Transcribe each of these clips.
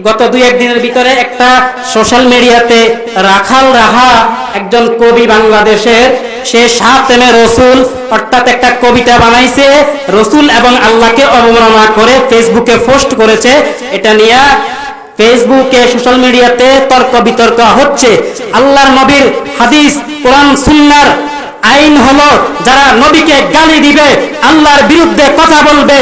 গত 2-1 দিনের ভিতরে একটা সোশ্যাল মিডিয়াতে রাখাল রাহা একজন কবি বাংলাদেশের, সে সাতেমে রসুল অর্থাৎ একটা কবিতা বানাইছে রসুল এবং আল্লাহকে অবমাননা করে ফেসবুকে পোস্ট করেছে। এটা নিয়ে ফেসবুকে সোশ্যাল মিডিয়াতে তর্ক বিতর্ক হচ্ছে। আল্লাহর নবীর হাদিস কোরআন সুন্নাহর আইন হলো, যারা নবীকে গালি দিবে, আল্লাহর বিরুদ্ধে কথা বলবে,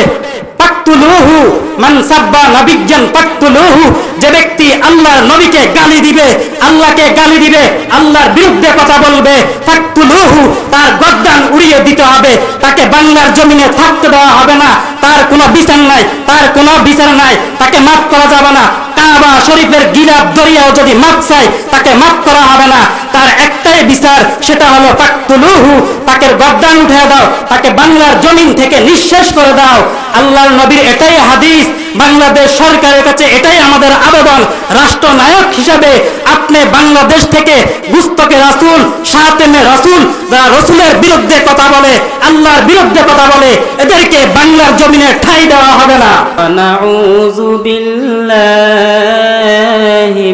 পাকতুলুহু মান সাব্বা নাবিয়্যান পাকতুলুহু, যে ব্যক্তি আল্লাহর নবীকে গালি দিবে, আল্লাহকে গালি দিবে, আল্লাহর বিরুদ্ধে কথা বলবে, পাকতুলুহু, তার গর্দান উড়িয়ে দিতে হবে, তাকে বাংলার জমিনে থাকতে দেওয়া হবে না, তার কোনো বিচার নাই, তার কোনো বিচার নাই, তাকে মাফ করা যাবে না। কাবা শরীফের গিলাফ দরিয়াও যদি মাফ চায় তাকে মাফ করা হবে না। তার একটাই বিচার, সেটা হলো পাকতুলুহু, তাকে গর্দান উঠে দাও, তাকে বাংলার জমিন থেকে নিঃশেষ করে দাও। আল্লাহর নবীর এটাই হাদিস, বাংলাদেশ সরকারের কাছে এটাই আমাদের আবেদন। রাষ্ট্রনায়ক হিসাবে আপনি বাংলাদেশ থেকে গুস্তকে রাসূল, সাতেমে রাসূল, যারা রসুলের বিরুদ্ধে কথা বলে, আল্লাহর বিরুদ্ধে কথা বলে, এদেরকে বাংলার জমিনে ঠাঁই দেওয়া হবে না। নাউযু বিল্লাহি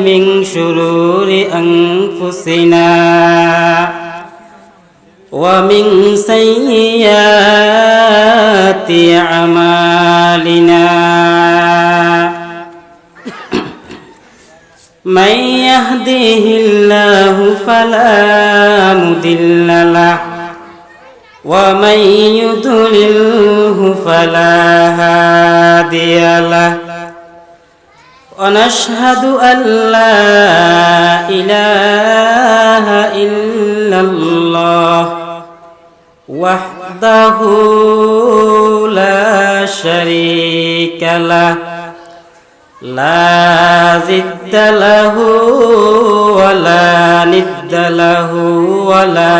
মিন শুরুরি আনফুসিনা ওয়া মিন সাইয়্যাতি আমালিনা মান ইয়াহদিহিল্লাহু ফালা মুদিল্লা লাহু ওয়া মান ইউদ্লিলহু ফালা হাদিয়া লাহু ওয়া নাশহাদু আল্লা ইলাহা ইল্লাল্লাহ ওয়াহদাহু লা শারীকা লাহু লা জিদ্দা লাহু ওয়া লা নিদ্দা লাহু ওয়া লা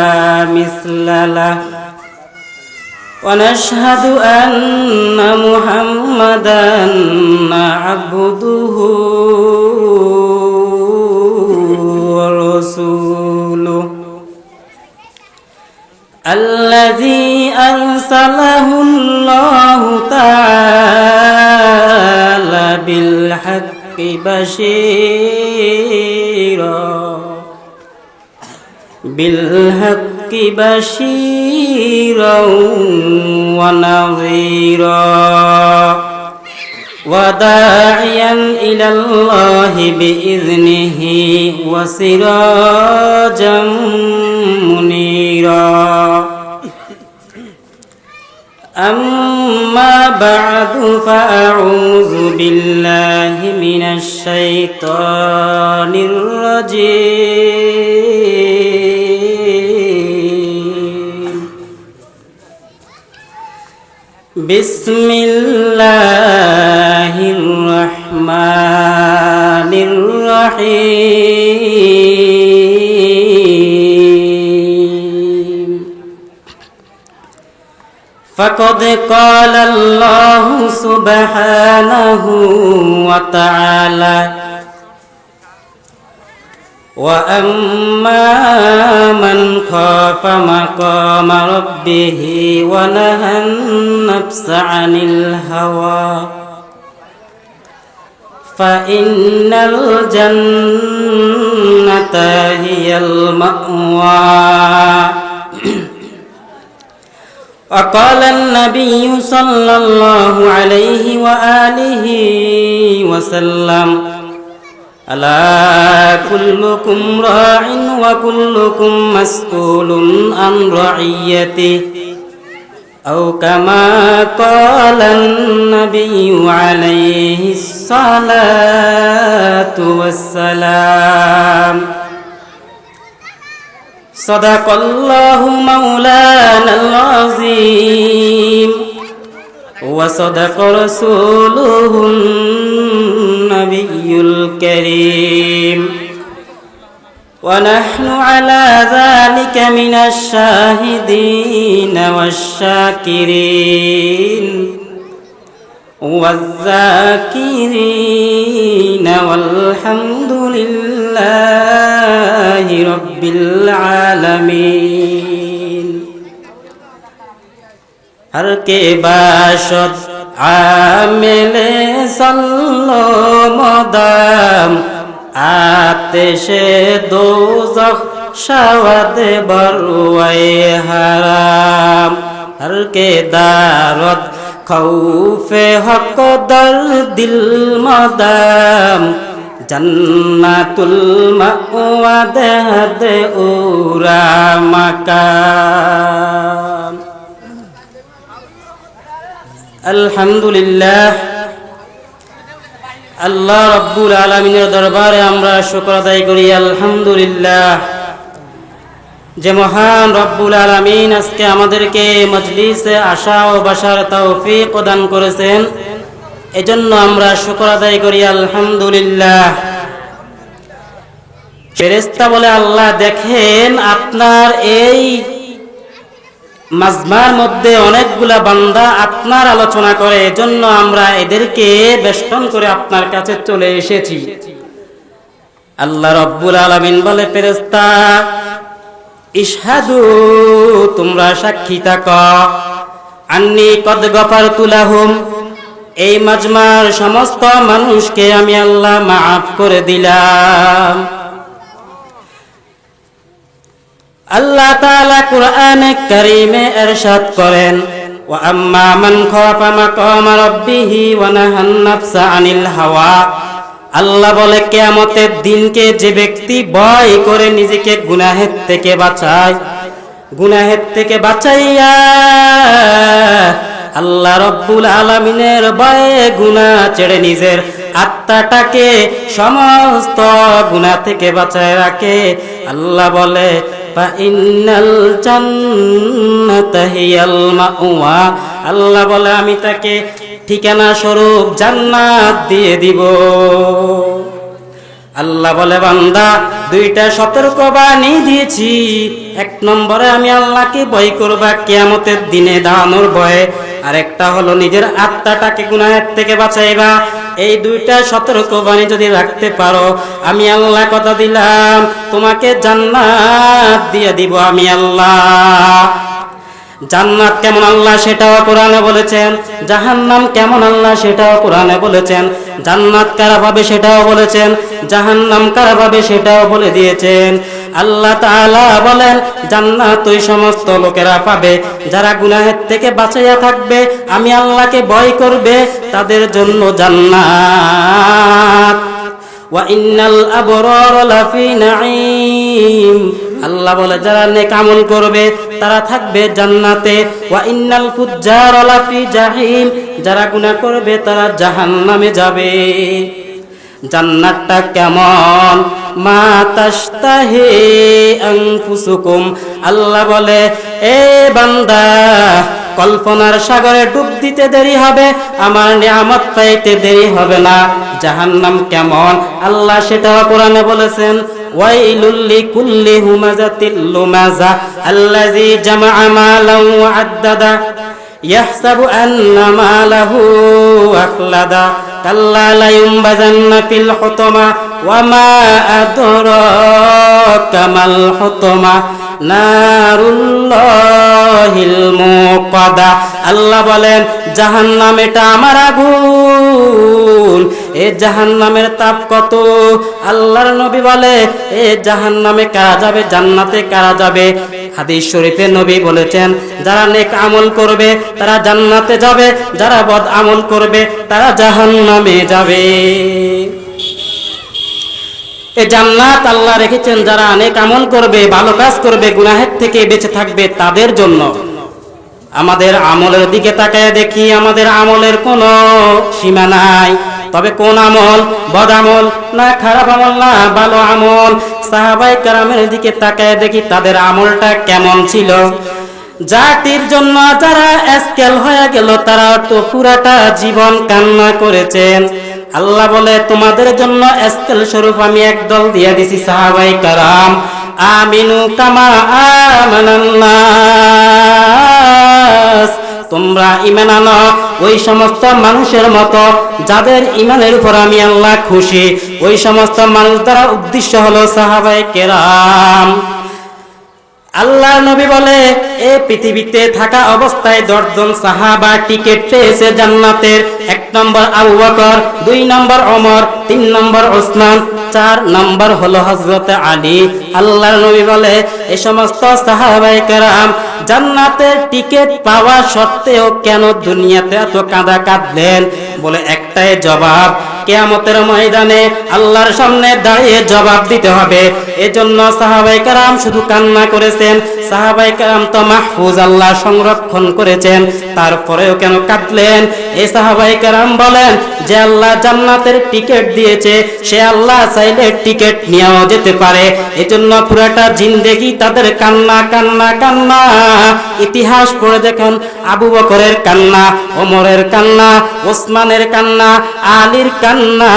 মিসলা লাহু ওয়া নাশহাদু আন্না মুহাম্মাদান আবদুহু ওয়া রাসূলুহু আল্লাযী আরসালাহু আল্লাহু তাআলা বিল হাক্কি বাশীরা ওয়া নাযীরা ওয়া দা'iয়ান ইলাল্লাহি বিইযনিহি ওয়া সিরাজাম মুনীরা। أما بعد فأعوذ بالله من الشيطان الرجيم. بسم الله الرحمن الرحيم. فقد قال الله سبحانه وتعالى وأما من خاف مقام ربه ونهى النفس عن الهوى فإن الجنة هي المأوى. وقال النبي صلى الله عليه وآله وسلم ألا كلكم راع وكلكم مسؤول عن رعيته أو كما قال النبي عليه الصلاة والسلام. صدق الله مولانا العظيم وصدق رسوله النبي الكريم ونحن على ذلك من الشاهدين والشاكرين والذاكرين والحمد لله رب العالمين. हर के बाशद আমেলে সল্লো মদাম আতেশে দোজখ শাওয়াদে বরওয়ায়ে হারাম হরকে দারত খৌফে হক দর দিল মদাম জান্নাতুল মাওয়া দেহদে উরা মাকাম। আলহামদুলিল্লাহ, আল্লাহ রাব্বুল আলামিনের দরবারে আমরা শুকর আদায় করি। আলহামদুলিল্লাহ, যে মহান রব্বুল আলামিন আজকে আমাদেরকে মজলিসে আসা ও বসার তৌফিক প্রদান করেছেন, এজন্য আমরা শুকর আদায় করি। আলহামদুলিল্লাহ। ফেরেশতা বলে, আল্লাহ দেখেন আপনার এই মাজমার মধ্যে অনেকগুলা বান্দা আপনার আলোচনা করে, এজন্য আমরা এদেরকে বেষ্টন করে আপনার কাছে চলে এসেছি। আল্লাহ রাব্বুল আলামিন বলে, ফেরেশতা ইশহাদু, তোমরা সাক্ষী থাকো, আন্নী কদ গফারতু লাহুম, এই মাজমার সমস্ত মানুষকে আমি আল্লাহ মাফ করে দিলাম। আল্লাহ তাআলা কুরআনে কারীমে ইরশাদ করেন, ওয়া আম্মা মান খাফা মাকামা রাব্বিহি ওয়া নাহান নাফসা আনিল হাওয়া। আল্লাহ বলে, কিয়ামতের দিনকে যে ব্যক্তি ভয় করে নিজেকে গুনাহের থেকে বাঁচায়, গুনাহের থেকে বাঁচাইয়া আল্লাহ রাব্বুল আলামিনের ভয়ে গুনাহ ছেড়ে নিজের আত্মাটাকে সমস্ত গুনাহ থেকে বাঁচায় রাখে, আল্লাহ বলে ফাইনাল জান্নাতা হিয়াল মাওয়া। আল্লাহ বলে, আমি তাকে ঠিকানা স্বরূপ জান্নাত দিয়ে দিব। আল্লাহ বলে, বান্দা দুইটা সতর্কবাণী দিয়েছি। এক নম্বরে আমি আল্লাহকে ভয় করবা কিয়ামতের দিনে দাঁড়ানোর ভয়ে, আর একটা হলো নিজের আত্মাটাকে গুনাহের থেকে বাঁচাইবা। এই দুইটা সতর্কবাণী যদি রাখতে পারো, আমি আল্লাহ কথা দিলাম তোমাকে জান্নাত দিয়ে দিব আমি আল্লাহ। জান্নাত কেমন আল্লাহ সেটাও কোরআনে বলেছেন, জাহান্নাম কেমন আল্লাহ সেটাও কোরআনে বলেছেন, জান্নাত কারা পাবে সেটাও বলেছেন, জাহান্নাম কারা পাবে সেটাও বলে দিয়েছেন। আল্লাহ তাআলা বলেন, জান্নাত ওই সমস্ত লোকেরা পাবে যারা গুনাহের থেকে বাঁচাইয়া থাকবে, আমি আল্লাহকে ভয় করবে, তাদের জন্য জান্নাত। ওয়া ইন্নাল আবরারা লাফি নাঈম। আল্লাহ বলে, যারা নেক আমল করবে তারা থাকবে জান্নাতে। ওয়া ইন্নাল ফুজ্জারা লাফি জাহিম। যারা গুনাহ করবে তারা জাহান্নামে যাবে। জান্নাতটা কেমন? মা তাশতাহি আনফুসুকুম। আল্লাহ বলে, এ বান্দা, কল্পনার সাগরে ডুব দিতে দেরি হবে, আমার নিয়ামত পাইতে দেরি হবে না। জাহান্নাম কেমন আল্লাহ সেটাও কোরআনে বলেছেন, ওয়াইলুল লিকুল্লি হুমাযাতিল লুমাযা আল্লাযী জামাআ মালান ওয়া আদ্দাদা ইয়াহসাবু আন্না মালাহু আখলাদা কাল্লা লা ইউনবাযান্না ফিল হুতামা ওয়া মা আদরাকা মাল হুতামা নারুল্লাহিল মুকাদা। আল্লাহ বলেন, জাহান্নাম এটা আমার আগুন। এই জাহান্নামের তাপ কত? আল্লাহর নবী বলে, এই জাহান্নামে কারা যাবে, জান্নাতে কারা যাবে? হাদিস শরীফে নবী বলেছেন, যারা নেক আমল করবে তারা জান্নাতে যাবে, যারা বদ আমল করবে তারা জাহান্নামে যাবে। এই জান্নাত আল্লাহ রেখেছেন যারা নেক আমল করবে, ভালো কাজ করবে, গুনাহের থেকে বেঁচে থাকবে তাদের জন্য। আমাদের আমলের দিকে তাকায় দেখি, আমাদের আমলের কোনো সীমা নাই। তবে কোন আমল? বদ আমল না খারাপ আমল না ভালো আমল? সাহাবায়ে কেরামের দিকে তাকায় দেখি তাদের আমলটা কেমন ছিল। জাতির জন্য যারা এসকেল হয়ে গেল, তারা তো পুরাটা জীবন কান্না করেছেন। আল্লাহ বলে, তোমাদের জন্য এসকেল স্বরূপ আমি একদল দিয়ে দিছি সাহাবায়ে কেরাম, আমিনু কামা আমানান নাস। তোমরা ঈমান আনো ওই সমস্ত মানুষের মতো যাদের ঈমানের উপর আমি আল্লাহ খুশি। ওই সমস্ত মানুষ দ্বারা উদ্দেশ্য হলো সাহাবায়ে কেরাম। আল্লাহর নবী বলে এই পৃথিবীতে থাকা অবস্থায় 10 জন সাহাবা টিকিট পেয়েছে জান্নাতের। 1 নম্বর আবু বকর, 2 নম্বর ওমর, 3 নম্বর ওসমান, 4 নম্বর হলো হযরত আলী। আল্লাহর নবী বলে এই সমস্ত সাহাবায়ে কেরাম জান্নাতের টিকিট পাওয়া সত্ত্বেও কেন দুনিয়াতে এত কাঁদলেন? বলে একটাই জবাব, কিয়ামতের ময়দানে আল্লাহর সামনে দাঁড়িয়ে জবাব দিতে হবে। এজন্য সাহাবায়ে কেরাম শুধু কান্না করেছেন। সাহাবায়ে কেরাম তো মাহফুজ, আল্লাহ সংরক্ষণ করেছেন, তারপরেও কেন কাঁদলেন? এই সাহাবায়ে কেরাম বলেন যে আল্লাহ জান্নাতের টিকিট দিয়েছে, সে আল্লাহ চাইলে টিকিট নিয়েও যেতে পারে। এজন্য পুরাটা জিন্দেগি তাদের কান্না কান্না কান্না। ইতিহাস পড়ে দেখুন, আবু বকরের কান্না, ওমরের কান্না, ওসমানের কান্না, আলীর কান্না।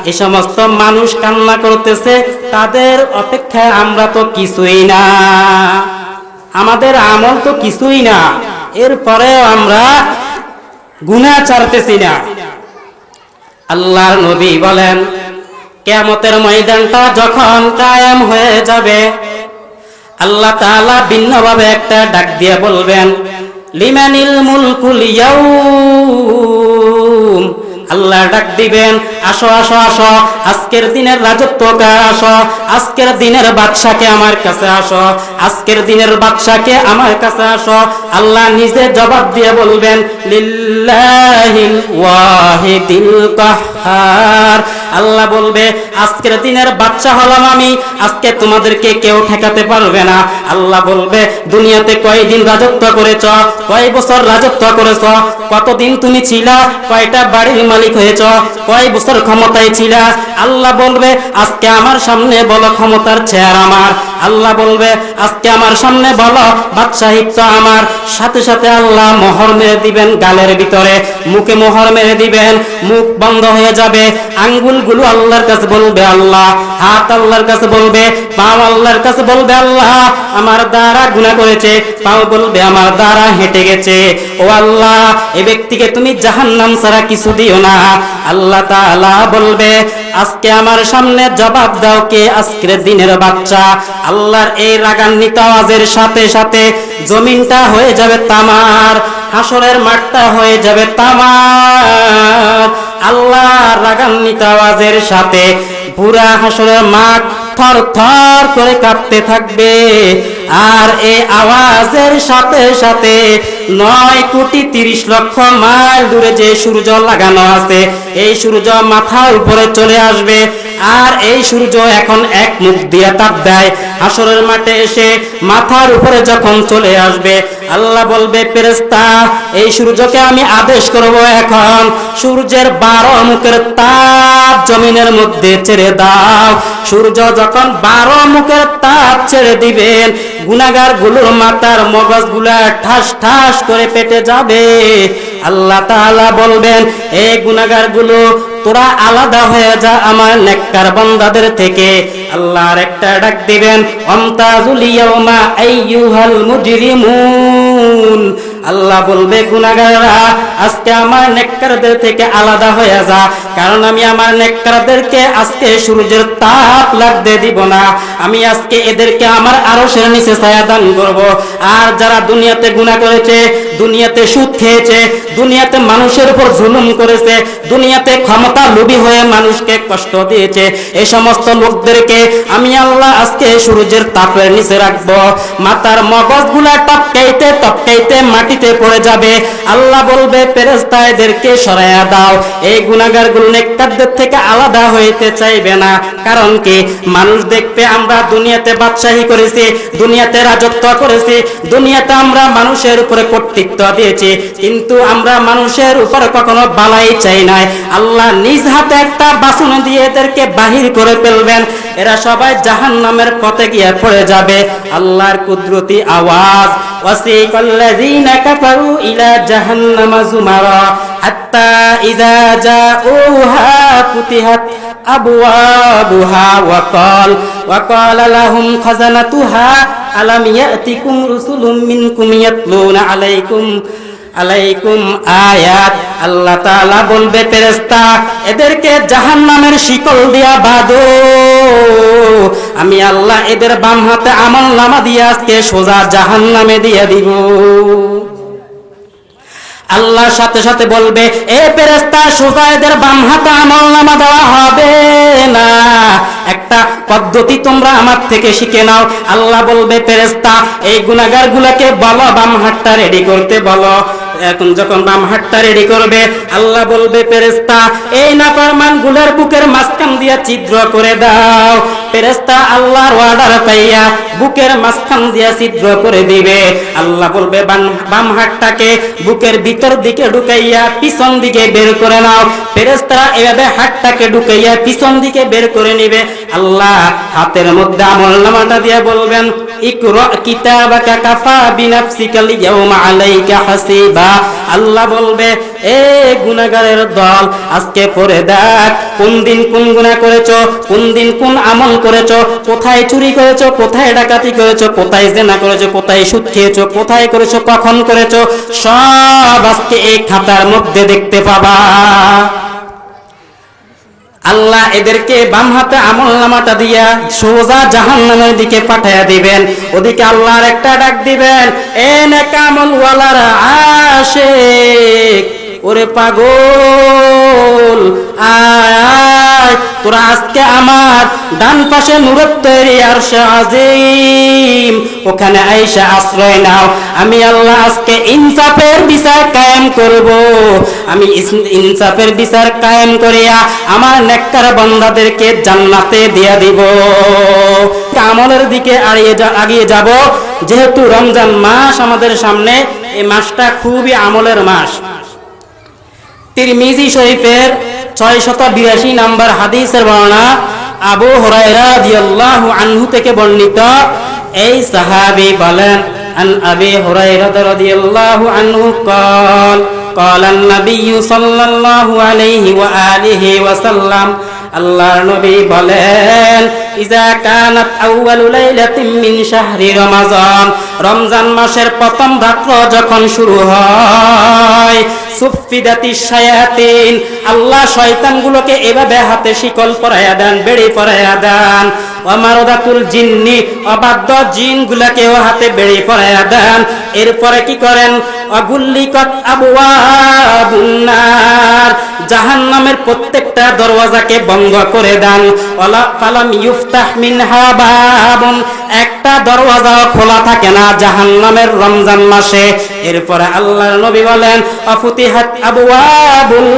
এই সমস্ত মানুষ কান্না করতেছে, তাদের অপেক্ষায় আমরা তো কিছুই না, আমাদের আমল তো কিছুই না, এরপরেও আমরা গুনাহ ছাড়তেছি না। আল্লাহর নবী বলেন কিয়ামতের ময়দানটা যখন কায়েম হয়ে যাবে, আল্লাহ তাআলা ভিন্নভাবে একটা ডাক দিয়ে বলবেন, লিমানিল মুলকুল ইয়াউম। আল্লাহ ডাক দিবেন, আসো আসো আসো, আজকের দিনের রাজত্ব কার, আসো আজকের দিনের বাদশাকে আমার কাছে আসো, আজকের দিনের বাদশাকে আমার কাছে আসো। আল্লাহ নিজে জবাব দিয়ে বলবেন, লিল্লাহিল ওয়াহিদিল কাহ্হার। আল্লাহ বলবে আজকের দিনের বাদশা হলাম আমি, আজকে তোমাদেরকে কেউ ঠেকাতে পারবে না। আল্লাহ বলবে দুনিয়াতে কয়দিন রাজত্ব করেছ, কয় বছর রাজত্ব করেছ, কতদিন তুমি ছিলা, কয়টা বাড়ির মালিক হয়েছ, কয় বছর ক্ষমতায় ছিলা। আল্লাহ বলবে আজকে আমার সামনে বলো ক্ষমতার চেয়ার আমার। আল্লাহ বলবে আজকে আমার সামনে বলো বাদশাহিত্ব আমার। সাথে সাথে আল্লাহ মোহর মেরে দিবেন গালের ভিতরে, মুখে মোহর মেরে দিবেন, মুখ বন্ধ হয়ে যাবে। আঙ্গুলগুলো আল্লাহর কাছে বলবে আল্লাহ, হাত আল্লাহর কাছে বলবে, পাও আল্লাহর কাছে বলবে আল্লাহ আমার দ্বারা গুনাহ করেছে, পাও বলবে আমার দ্বারা হেঁটে গেছে। ও আল্লাহ এই ব্যক্তিকে তুমি জাহান্নাম ছাড়া কিছু দিও না। আল্লাহ তাআলা বলবে আজকে আমার সামনে জবাব দাও কে আজকের দিনের বাচ্চা। আল্লাহর এই রাগান্বিত আওয়াজের সাথে সাথে জমিনটা হয়ে যাবে তামার, হাসরের মাঠটা হয়ে যাবে তামার। আল্লাহর রাগান্বিত আওয়াজের সাথে পুরা হাসরের মাঠ থর থর করে কাঁপতে থাকবে। আর এই আওয়াজের সাথে সাথে 9,30,00,000 মাইল দূরে যে সূর্য লাগানো আছে, এই সূর্য মাথার উপরে চলে আসবে। আর এই সূর্য এখন এক মুখ দিয়ে তাপ দেয়। হাসরের মাঠে এসে মাথার উপরে যখন চলে আসবে, আল্লাহ বলবে ফেরেশতা এই সূর্যকে আমি আদেশ করব এখন সূর্যের 12 মুখের তাপ জমিনের মধ্যে ছেড়ে দাও। সূর্য যখন 12 মুখের তাপ ছেড়ে দিবেন, গুনাহগার গুলোর মাথার মগজগুলা ঠাস ঠাস করে পেটে যাবে। আল্লাহ তাআলা বলবেন এই গুনাহগার গুলো তোরা আলাদা হয়ে যা আমার নেককার বান্দাদের থেকে। আল্লাহর একটা ডাক দিবেন, আমতাজুল ইয়াউমা আইয়ুহাল মুজরিমুন। আল্লাহ বলবে গুনাহগাররা আজকে আমার নেককারদের থেকে আলাদা হয়ে যা, কারণ আমি আমার নেককারদেরকে আজকে সূর্যের তাপ লাগতে দিব না। আমি আজকে এদেরকে আমার আরশের নিচে ছায়া দান করব। আর যারা দুনিয়াতে গুনাহ করেছে, দুনিয়াতে সুদ খেয়েছে, দুনিয়াতে মানুষের উপর জুলুম করেছে, দুনিয়াতে ক্ষমতা লোভী হয়ে মানুষকে কষ্ট দিয়েছে, এই সমস্ত লোকদেরকে আমি আল্লাহ আজকে সূর্যের তাপের নিচে রাখব। মাথার মগজগুলা টপকাইতে টপকাইতে মাটিতে পড়ে যাবে। আল্লাহ বলবে ফেরেশতা এদেরকে সরাইয়া দাও। এই গুনাহগারগুলো নেককারদের থেকে আলাদা হইতে চাইবে না। কারণ কি মানুষ দেখবে আমরা দুনিয়াতে বাদশাহী করেছি, দুনিয়াতে রাজত্ব করেছি, দুনিয়াতে আমরা মানুষের উপরে কর্তৃত্ব দিয়েছি, কিন্তু আমরা মানুষের উপরে কখনো বালাই চাই নাই। আল্লাহ নিজ হাতে একটা বাসন দিয়ে এদেরকে বাহির করে ফেলবেন। এরা সবাই জাহান্নামের পথে গিয়ে পড়ে যাবে। আল্লাহর কুদরতি আওয়াজ, ওয়াসিকাল্লাযীনা কাফারু ইলা জাহান্নামা যুমারা হাত্তা ইযা জাউহা ফুতিহাত আবওয়াবুহা ওয়া ক্বালা লাহুম খাযানাতুহা আলাম ইয়াতিকুম রুসুলুম মিনকুম ইয়াতলুনা আলাইকুম আয়াত। আল্লাহ তাআলা বলবে ফেরেশতা এদেরকে জাহান্নামের শিকল দিয়া বাঁধো। আমি আল্লাহ এদের বাম হাতে আমলনামা দিয়ে আজকে সোজা জাহান্নামে দিয়ে দিব। আল্লাহর সাথে সাথে বলবে, এ ফেরেশতা, সোজা এদের বাম হাতে আমলনামা দেওয়া হবে না, একটা পদ্ধতি তোমরা আমার থেকে শিখে নাও। আল্লাহ বলবে, ফেরেশতা, এই গুনাহগার গুলাকে বলো বাম হাতটা রেডি করতে বলো। এখন যখন বাম হাতটা রেডি করবে, আল্লাহ বলবে, ফেরেশতা, এই নাফরমান গুলার বুকের মাঝখান দিয়া ছিদ্র করে দাও। ফেরেশতা আল্লাহর অর্ডার পাইয়া বুকের মাঝখান দিয়া ছিদ্র করে দিবে। আল্লাহ বলবে, বাম হাতটাকে বুকের ভিতর দিকে ঢুকাইয়া পিছন দিকে বের করে নাও। ফেরেশতারা এভাবে হাতটাকে ঢুকাইয়া পিছন দিকে বের করে নিবে। আল্লাহ হাতের মধ্যে আমলনামাটা দিয়ে বলবেন, ইকরা কিতাবাকা কাফা বিনাফসিকাল ইয়াউমা আলাইকা হাসিবা। আল্লাহ বলবে, এ গুনাহগারের দল, আজকে পড়ে দেখ কোন দিন কোন গুনাহ করেছো, কোন দিন কোন আমল করেছো, কোথায় চুরি করেছো, কোথায় ডাকাতি করেছো, কোথায় জিনা করেছো, কোথায় সুদ খেয়েছো, কোথায় করেছো, কখন করেছো, সব আজকে এই খাতার মধ্যে দেখতে পাবা। আল্লাহ এদেরকে বাম হাতে আমলনামাটা দিয়া সোজা জাহান্নামের দিকে পাঠাইয়া দিবেন। ওদিকে আল্লাহর একটা ডাক দিবেন, এ নেক আমলওয়ালারা, আশিক, ওরে পাগল, আয় তোরা আজকে আমার ডান পাশে নূরের তৈরি আরশে আজিম, ওখানে আইসা আশ্রয় নাও। আমি আল্লাহ আজকে ইনসাফের বিচার কায়েম করব। আমি ইনসাফের বিচার কায়েম করিয়া আমার নেককার বান্দাদেরকে জান্নাতে দিয়া দিব। আমলের দিকে আগিয়ে যাব। যেহেতু রমজান মাস আমাদের সামনে, এই মাসটা খুবই আমলের মাস। তিরমিজি শরীফের 682 নম্বর হাদিসের বর্ণনা, আবু হুরায়রা রাদিয়াল্লাহু আনহু থেকে বর্ণিত। এই সাহাবী বলেন, আন আবি হুরায়রা রাদিয়াল্লাহু আনহু قال قال النبي صلى الله عليه وآله وسلم, আল্লাহর নবী বলেন, ইজা কানাত আউয়ালু লাইলাতিন মিন শাহরি রমাজান, রমজান মাসের প্রথম রাত্র যখন শুরু হয়, সুফিদাতিশ শায়াতিন, আল্লাহ শয়তানগুলোকে এভাবে হাতে শিকল পরাইয়া দেন, বেড়ি পরাইয়া দেন। ওয়া মারাদাতুল জিন্নি, অবাধ্য জিনগুলোকেও হাতে বেড়ি পরাইয়া দেন। এরপরে কি করেন, অগুল্লিকাত আবওয়াবুন নার, জাহান্নামের প্রত্যেকটা দরওয়াজাকে বন্ধ করে দেন। ওয়ালা ফালাম ইফতাহ মিনহা বাবুন, একটা দরওয়াজাও খোলা থাকে না জাহান্নামের রমজান মাসে। এরপরে আল্লাহর নবী বলেন, আফুতিহাত আবওয়াবুল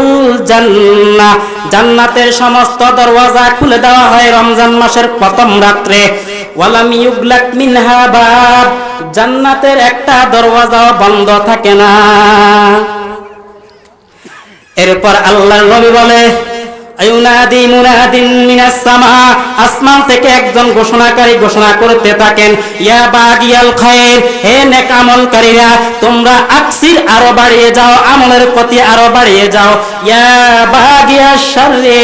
জান্নাহ, জান্নাতের সমস্ত দরওয়াজা খুলে দেওয়া হয় রমজান মাসের প্রথম রাত্রে। ওয়ালাম ইউগলাক মিনহা বাব, জান্নাতের একটা দরওয়াজাও বন্ধ থাকে না। এরপর আল্লাহর নবী বলে, আয়ুনাদি মুনাদিন মিনাস সামা, আসমান থেকে একজন ঘোষণাকারী ঘোষণা করতে থাকেন, ইয়া বাগিয়াল খায়র, হে নেক আমলকারীরা, তোমরা আকসির আরো বাড়িয়ে যাও, আমলের প্রতি আরো বাড়িয়ে যাও। ইয়া বাগিয়াশ শাররি,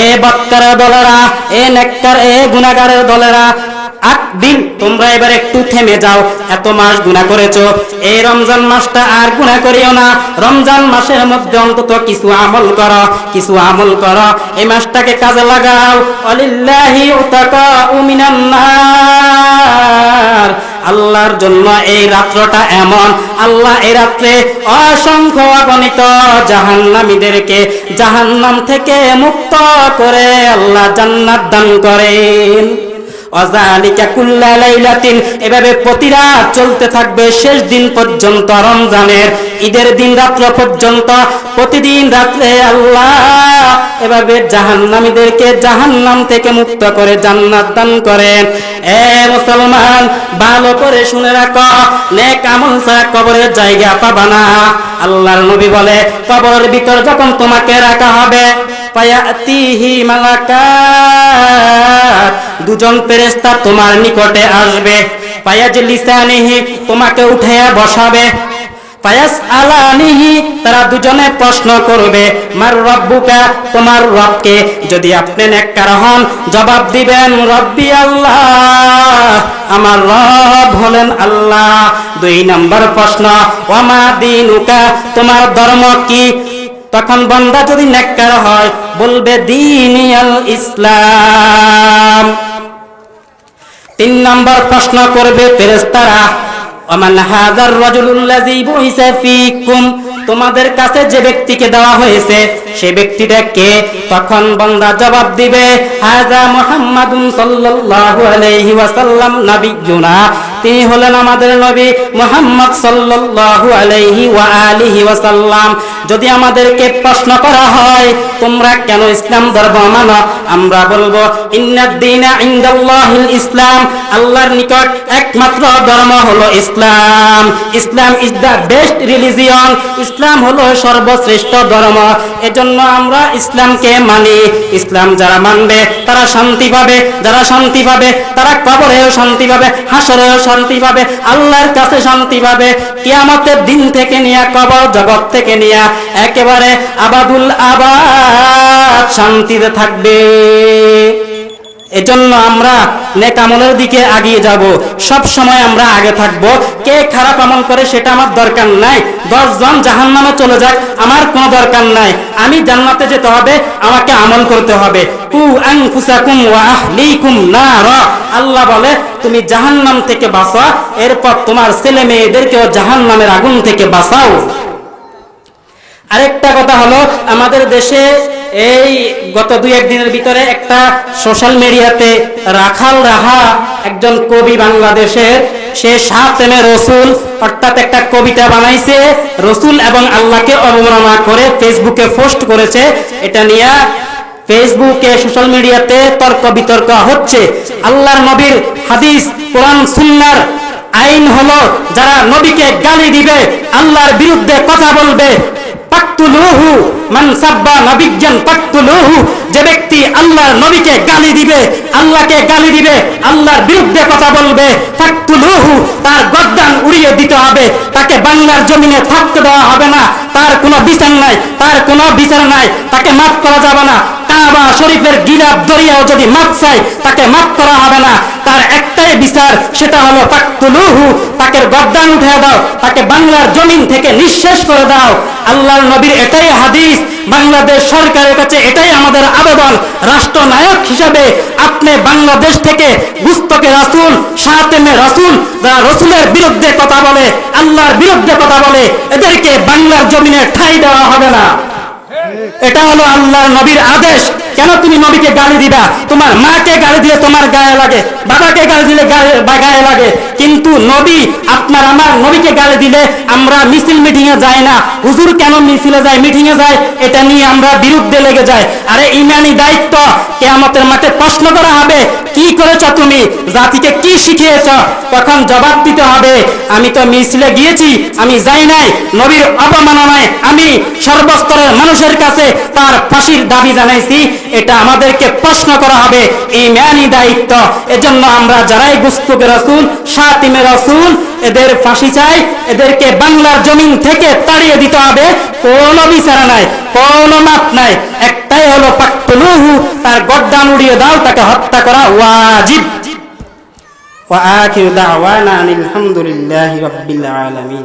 এ বক্কার দলেরা, এ নেককার, এ গুনাহগারের দলেরা, দিন তোমরা এবার একটু থেমে যাও। এত মাস গুনাহ করেছো, এই রমজান মাসটা আর গুনাহ করিও না। রমজান মাসের মধ্যে অন্তত কিছু আমল করো, কিছু আমল করো, এই মাসটাকে কাজে লাগাও। আলিল্লাহি উতাকাউ মিনান নার, আল্লাহর জন্য এই রাত্রটা এমন, আল্লাহ এই রাত্রে অসংখ্য অগণিত জাহান্নামীদেরকে জাহান্নাম থেকে মুক্ত করে আল্লাহ জান্নাত দান করেন। ওয়াজালিকা কুল্লা লাইলাতিন, এভাবে প্রতি রাত চলতে থাকবে শেষ দিন পর্যন্ত, রমজানের ঈদের দিন রাত্র পর্যন্ত। প্রতিদিন রাত্রে আল্লাহ এভাবে জাহান্নামীদেরকে জাহান্নাম থেকে মুক্ত করে জান্নাত দান করেন। এ মুসলমান, ভালো করে শুনে রাখো, নেক আমল ছাড়া কবরের জায়গা পাবা না। আল্লাহর নবী বলে, কবরের ভিতর যখন তোমাকে রাখা হবে, ফায়াতিহি মালাকাত, দুজন ফেরেশতা তোমার নিকটে আসবে। ফায়াজলিসানিহি, তোমাকে উঠাইয়া বসাবে। ফায়াসআলানিহি, তারা দুজনে প্রশ্ন করবে, মার রব্বুকা, তোমার রবকে। যদি আপনি নেককার হন, জবাব দিবেন, রব্বি আল্লাহ, আমার রব হলেন আল্লাহ। 2 নম্বর প্রশ্ন, ওয়ামা দীনুকা, তোমার ধর্ম কি? তখন বান্দা যদি নেককার হয় বলবে, দীনিয়াল ইসলাম, নাম্বার প্রশ্ন করবে ফেরেশতারা, ওমান হাযার রাজুলুল্লাযী বুইসা ফীকুম, তোমাদের কাছে যে ব্যক্তিকে দেওয়া হয়েছে সে ব্যক্তিটা কে? তখন বান্দা জবাব দিবে, হাযা মুহাম্মাদুন সাল্লাল্লাহু আলাইহি ওয়াসাল্লাম নবিয়ুনা, তিনি হলেন আমাদের নবী মুহাম্মদ সাল্লাল্লাহু আলাইহি ওয়া আলিহি ওয়াসাল্লাম। যদি আমাদেরকে প্রশ্ন করা হয় তোমরা কেন ইসলাম ধর্ম মানো, আমরা বলবো ইন্নাদ দীনা ইনদাল্লাহিল ইসলাম, আল্লাহর নিকট একমাত্র ধর্ম হলো ইসলাম। ইসলাম ইজ দ্য বেস্ট রিলিজিয়ন, ইসলাম হলো সর্বশ্রেষ্ঠ ধর্ম। এজন্য আমরা ইসলামকে মানি। ইসলাম যারা মানবে তারা শান্তি পাবে, যারা শান্তি পাবে তারা কবরেও শান্তি পাবে, হাসরেও শান্তি পাবে, আল্লাহর কাছে শান্তি পাবে। কিয়ামতের দিন থেকে নিয়ে কবর জগৎ থেকে নিয়ে একেবারে আবাদুল আবাদ শান্তিতে থাকবে। এজন্য আমরা নেক আমলের দিকে এগিয়ে যাব, সব সময় আমরা আগে থাকব। কে খারাপ আমল করে সেটা আমার দরকার নাই, 10 জন জাহান্নামে চলে যাক আমার কোনো দরকার নাই। আমি জান্নাতে যেতে হবে, আমাকে আমল করতে হবে। কু আনফুসাকুম ওয়া আহলিকুম নার, আল্লাহ বলে তুমি জাহান্নাম থেকে বাঁচাও, এরপর তোমার ছেলে মেয়েদেরকেও জাহান্নামের আগুন থেকে বাঁচাও। আরেকটা কথা হলো, আমাদের দেশে এই গত 2-1 দিনের ভিতরে একটা সোশ্যাল মিডিয়াতে রাখাল রাহা একজন কবি বাংলাদেশের, সে শাতেমে রসুল অর্থাৎ একটা কবিতা বানাইছে, রসুল এবং আল্লাহকে অবমাননা করে ফেসবুকে পোস্ট করেছে। এটা নিয়ে ফেসবুকে সোশ্যাল মিডিয়াতে তর্ক বিতর্ক হচ্ছে। আল্লাহর নবীর হাদিস কোরআন সুন্নাহর আইন হলো, যারা নবীকে গালি দিবে, আল্লাহর বিরুদ্ধে কথা বলবে, ফাকতুলুহু মান সাব্বা নাবিয়্যান ফাকতুলুহু, যে ব্যক্তি আল্লাহর নবীকে গালি দিবে, আল্লাহকে গালি দিবে, আল্লাহর বিরুদ্ধে কথা বলবে, ফাকতুলুহু, তার গর্দান উড়িয়ে দিতে হবে, তাকে বাংলার জমিনে থাকতে দেওয়া হবে না, তার কোনো বিচার নাই, তার কোনো বিচার নাই, তাকে মাফ করা যাবে না। কাবা শরীফের গিলাফ দরিয়াও যদি মাফ চাই তাকে মাফ করা হবে না। তার একটাই বিচার, সেটা হলো ফাকতুলুহু, তাকে গর্দান উঠে দাও, তাকে বাংলার জমিন থেকে নিঃশেষ করে দাও। আল্লাহর নবীর এটাই হাদিস, বাংলাদেশ সরকারের কাছে এটাই আমাদের আবেদন। রাষ্ট্রনায়ক হিসেবে আপনি বাংলাদেশ থেকে গুস্তকে রাসূল, শাতেমে রাসূল, যারা রসুলের বিরুদ্ধে কথা বলে, আল্লাহর বিরুদ্ধে কথা বলে, এদেরকে বাংলার জমিনে ঠাঁই দেওয়া হবে না। এটা হলো আল্লাহর নবীর আদেশ। কেন তুমি নবীকে গালি দিবা? তোমার মাকে গালি দিলে তোমার গায়ে লাগে, বাবাকে গালি দিলে গায়ে লাগে, কিন্তু নবী, আপনার আমার নবীকে গালি দিলে আমরা মিছিল মিটিং এ যাই না। হুজুর কেন মিছিলে যায়, মিটিং এ যায়, এটা নিয়ে আমরা বিরুদ্ধে লেগে যাই। আরে ইমানি দায়িত্ব, কিয়ামতের মাঠে প্রশ্ন করা হবে, কি করেছ তুমি, জাতিকে কি শিখিয়েছ? তখন জবাব দিতে হবে, আমি তো মিছিলে গিয়েছি, আমি যাই নাই, নবীর অবমাননায় আমি সর্বস্তরের মানুষের কাছে তার ফাঁসির দাবি জানাইছি। এটা আমাদেরকে প্রশ্ন করা হবে, ইমানি দায়িত্ব। এজন্য আমরা যারাই গুস্তকে রাসূল, শাতিমে রাসূল, এদের ফাঁসি চাই, এদেরকে বাংলার জমিন থেকে তাড়িয়ে দিতে হবে। কোনো বিচার নাই, কোনো মাপ নাই, একটাই হলো ফাকতুলুহু, তার গর্দান উড়িয়ে দাও, তাকে হত্যা করা ওয়াজিব। ওয়া আখিরু দাওয়ানা আলহামদুলিল্লাহি রাব্বিল আলামিন।